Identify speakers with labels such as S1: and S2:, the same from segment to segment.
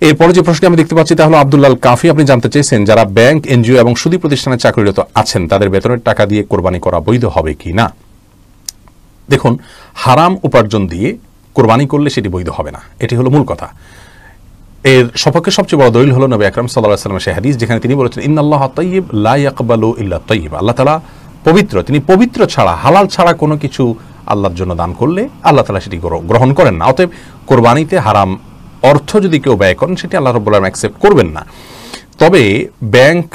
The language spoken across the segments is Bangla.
S1: এরপরে যে প্রশ্নটি আমি দেখতে পাচ্ছি তা হলো আব্দুল্লাহ কাফি, আপনি জানতে চেয়েছেন যারা ব্যাংক, এনজিও এবং সুদী প্রতিষ্ঠানে চাকরিরত আছেন তাদের বেতনের টাকা দিয়ে কোরবানি করা বৈধ হবে কি না। দেখুন, হারাম উপার্জন দিয়ে কোরবানি করলে সেটি বৈধ হবে না, এটি হলো মূল কথা। এর সপক্ষে সবচেয়ে বড় দলিল হলো নবী আকরাম সাল্লাল্লাহু আলাইহি ওয়াসাল্লামের সেই হাদিস যেখানে তিনি বলেছেন ইন্নাল্লাহা তাইয়্যিব লা ইয়াকবালু ইল্লা তাইয়্যিব, আল্লাহ তাআলা পবিত্র, তিনি পবিত্র ছাড়া, হালাল ছাড়া কোনো কিছু আল্লাহর জন্য দান করলে আল্লাহ তাআলা সেটি গ্রহণ করেন না। অতএব কোরবানিতে হারাম অর্থ যদি কেউ ব্যয় করেন সেটি আল্লাহ রাব্বুল আলামিন অ্যাকসেপ্ট করবেন না। তবে ব্যাংক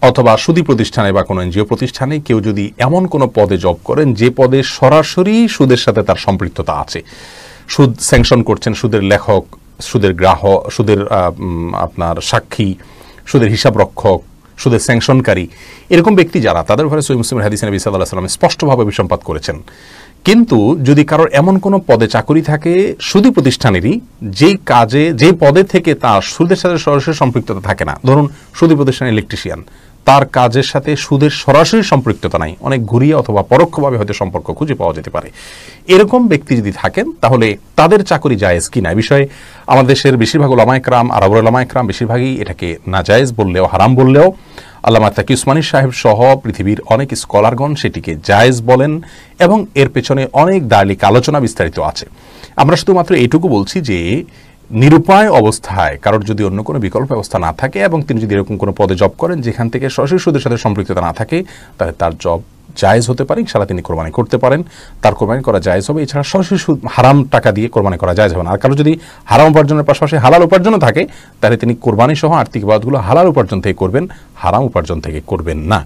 S1: অথবা সুদী প্রতিষ্ঠানে বা কোনো এনজিও প্রতিষ্ঠানে কেউ যদি এমন কোনো পদে জব করেন যে পদে সরাসরি সুদের সাথে তার সম্পৃক্ততা আছে, সুদ স্যাংশন করছেন সুদের লেখক, সুদের গ্রাহক, সুদের আপনার সাক্ষী, সুদের হিসাব রক্ষক, সুদের স্যাংশনকারী, এরকম ব্যক্তি যারা, তাদের উপরে সহিহ মুসলিমের হাদিসে নবী সাল্লাল্লাহু আলাইহি ওয়াসাল্লাম স্পষ্টভাবে বিসম্পাত করেছেন। কিন্তু যদি কারোর এমন কোনো পদে চাকরি থাকে সুদী প্রতিষ্ঠানেরই, যেই কাজে, যেই পদে থেকে তার সুদের সাথে সরাসরি সম্পৃক্ততা থাকে না, ধরুন সুদী প্রতিষ্ঠানের ইলেকট্রিশিয়ান, তার কাজের সাথে সুদের সরাসরি সম্পৃক্ততা নাই, অনেক ঘুরিয়ে অথবা পরোক্ষভাবে হয়তো সম্পর্ক খুঁজে পাওয়া যেতে পারে, এরকম ব্যক্তি যদি থাকেন তাহলে তাদের চাকরি জায়েজ কিনা এ বিষয়ে আমাদের দেশের বেশিরভাগ উলামায়ে কেরাম, আরবের উলামায়ে কেরাম বেশিরভাগই এটাকে নাজায়েজ বললেও, হারাম বললেও, আল্লামা তাকি উসমানী সাহেব সহ পৃথিবীর অনেক স্কলারগণ সেটিকে জায়েজ বলেন এবং এর পেছনে অনেক দালিক আলোচনা বিস্তারিত আছে। আমরা শুধুমাত্র এইটুকু বলছি যে নিরুপায় অবস্থায় কারোর যদি অন্য কোনো বিকল্প ব্যবস্থা না থাকে এবং তিনি যদি এরকম কোনো পদে জব করেন যেখান থেকে সরাসরি সুদের সাথে সম্পৃক্ততা না থাকে, তাহলে তার জব জায়েজ হতে পারে, ইনশাআল্লাহ তিনি কোরবানি করতে পারেন, তার কোরবানি করা জায়েজ হবে। এছাড়া সরাসরি হারাম টাকা দিয়ে কোরবানি করা জায়েজ হবে না। আর কারো যদি হারাম উপার্জনের পাশাপাশি হালাল উপার্জনও থাকে তাহলে তিনি কোরবানি সহ আর্থিক ইবাদতগুলো হালাল উপার্জন থেকে করবেন, হারাম উপার্জন থেকে করবেন না।